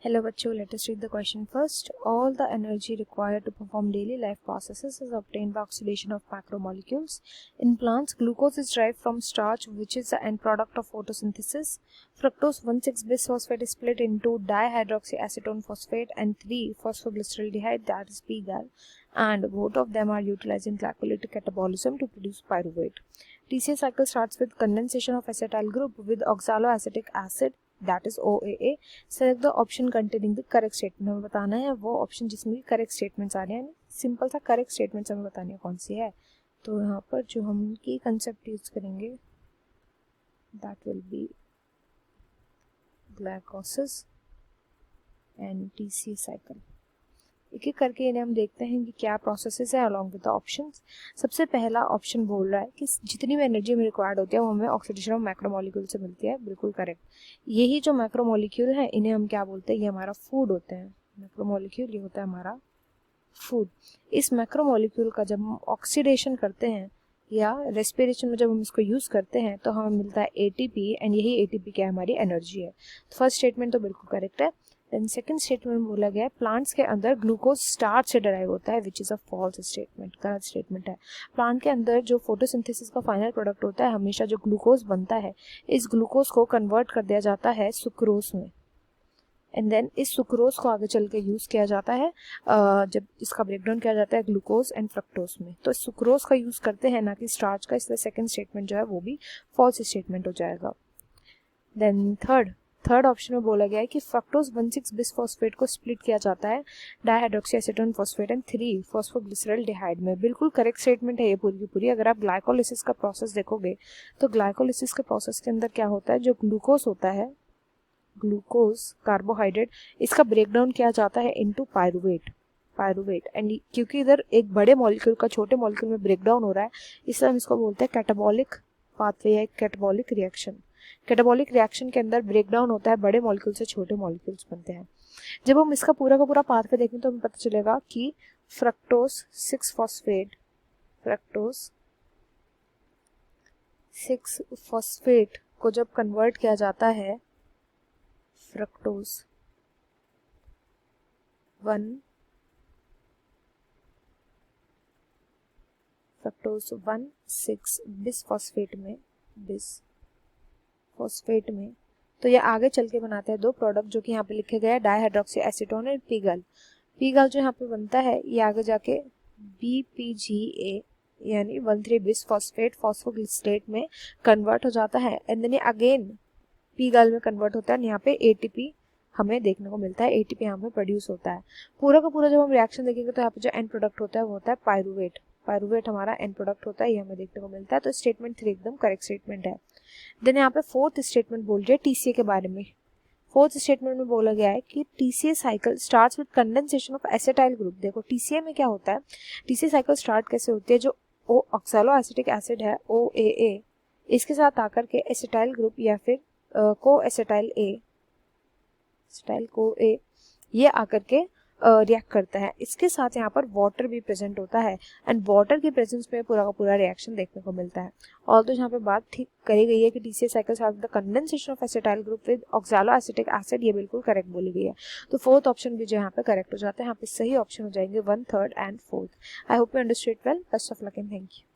Hello बच्चों, let us read the question first. All the energy required to perform daily life processes is obtained by oxidation of macromolecules. In plants, glucose is derived from starch, which is the end product of photosynthesis. Fructose 1,6-bisphosphate is split into dihydroxyacetone phosphate and 3-phosphoglyceraldehyde, that is PGAL, and both of them are utilized in glycolytic catabolism to produce pyruvate. TCA cycle starts with condensation of acetyl group with oxaloacetic acid, that is OAA. Select the option containing the correct statement. हमें बताना है वो option जिसमें correct statements आ रहे हैं, simple सा correct statements हमें बतानी है कौन सी है. तो यहाँ पर जो हम की कंसेप्ट यूज करेंगे that will be glycolysis and TCA cycle. एक एक करके इन्हें हम देखते हैं कि क्या प्रोसेसेस है अलॉन्ग विद द ऑप्शंस. सबसे पहला ऑप्शन बोल रहा है कि जितनी भी एनर्जी हमें रिक्वायर्ड होती है वो हमें ऑक्सीडेशन ऑफ मैक्रोमोलिक्यूल से मिलती है. बिल्कुल करेक्ट. यही जो मैक्रोमोलिक्यूल है इन्हें हम क्या बोलते हैं, ये हमारा फूड होते हैं. मैक्रोमोलिक्यूल ये होता है हमारा फूड. इस मैक्रोमोलिक्यूल का जब हम ऑक्सीडेशन करते हैं या रेस्पिरेशन में जब हम इसको यूज़ करते हैं तो हमें मिलता है एटीपी, एंड यही एटीपी क्या हमारी एनर्जी है. फर्स्ट स्टेटमेंट तो बिल्कुल करेक्ट है. देन सेकंड स्टेटमेंट में बोला गया है प्लांट्स के अंदर ग्लूकोज स्टार्च से डराइव होता है, which is a false statement. गलत स्टेटमेंट है. प्लांट के अंदर जो फोटोसिंथेसिस का फाइनल प्रोडक्ट होता है, हमेशा जो ग्लूकोज बनता है इस ग्लूकोज को कन्वर्ट कर दिया जाता है सुक्रोज में, एंड देन इस सुक्रोज को आगे चल के यूज़ किया जाता है जब इसका ब्रेकडाउन किया जाता है ग्लूकोज एंड फ्रक्टोज में. तो इस सुक्रोज का यूज़ करते हैं ना कि स्टार्च का, इसलिए सेकंड स्टेटमेंट जो है वो भी फॉल्स स्टेटमेंट हो जाएगा. देन थर्ड ऑप्शन में बोला गया है कि फ्रक्टोज 1,6-बिसफॉस्फेट को स्प्लिट किया जाता है डाइहाइड्रोक्सीएसीटोन फॉस्फेट एंड 3-फॉस्फोग्लिसरॉल्डिहाइड में. बिल्कुल करेक्ट स्टेटमेंट है ये पूरी की पूरी. अगर आप ग्लाइकोलिसिस का प्रोसेस देखोगे तो ग्लाइकोलिसिस के प्रोसेस के अंदर क्या होता है, जो ग्लूकोज होता है, ग्लूकोज कार्बोहाइड्रेट, इसका ब्रेकडाउन किया जाता है इनटू पायरुवेट एंड क्योंकि इधर एक बड़े मॉलिक्यूल का छोटे मॉलिक्यूल में ब्रेकडाउन हो रहा है, इसलिए हम इसको बोलते हैं कैटाबॉलिक पाथवे या कैटाबॉलिक रिएक्शन. कैटाबॉलिक रिएक्शन के अंदर ब्रेकडाउन होता है, बड़े मॉलिक्यूल से छोटे मॉलिक्यूल्स बनते हैं. जब हम इसका पूरा का पूरा पाथवे देखें तो हमें पता चलेगा कि फ्रक्टोज 6-फॉस्फेट को जब कन्वर्ट किया जाता है फ्रक्टोज 1,6-बिसफॉस्फेट में, तो ये आगे चल के बनाते हैं दो प्रोडक्ट जो कि यहाँ पे लिखे गए हैं डाइहाइड्रोक्सी एसीटोन और पीगल. जो यहाँ पे बनता है ये आगे जाके BPGA यानी 1,3-बिसफॉस्फेट फॉस्फोग्लिसरेट में कन्वर्ट हो जाता है, एंड देन ये अगेन पीगल में कन्वर्ट होता है. यहाँ पे ATP हमें देखने को मिलता है, ATP यहाँ पे प्रोड्यूस होता है. पूरा का पूरा जब हम रिएक्शन देखेंगे तो यहाँ पे जो एंड प्रोडक्ट होता है वो होता है पायरुवेट हमारा एंड प्रोडक्ट होता है, ये हमें देखने को मिलता है. तो स्टेटमेंट 3 एकदम करेक्ट स्टेटमेंट है. देन यहाँ पे फोर्थ स्टेटमेंट बोल रही है टीसीए के बारे में. फोर्थ स्टेटमेंट में बोला गया है कि TCA cycle starts with condensation of acetyl group. देखो टीसीए में क्या होता है, टीसीए साइकिल स्टार्ट कैसे होती है, जो ऑक्सैलोएसिटिक एसिड है OAA, इसके साथ आकर के एसिटाइल ग्रुप या फिर को एसिटाइल ए ये आकर के रिएक्ट करता है. इसके साथ यहाँ पर वाटर भी प्रेजेंट होता है, एंड वाटर की प्रेजेंस में पूरा का पूरा रिएक्शन देखने को मिलता है. और तो यहाँ पे बात ठीक करी गई है कि TCA cycle start the condensation of acetyl group with oxaloacetic acid, ये बिल्कुल करेक्ट बोली गई है. तो फोर्थ ऑप्शन भी जो यहाँ पे करेक्ट हो जाता है. यहाँ पे सही ऑप्शन हो जाएंगे 1, 3 and 4. I hope you understood well. Best of luck and thank you.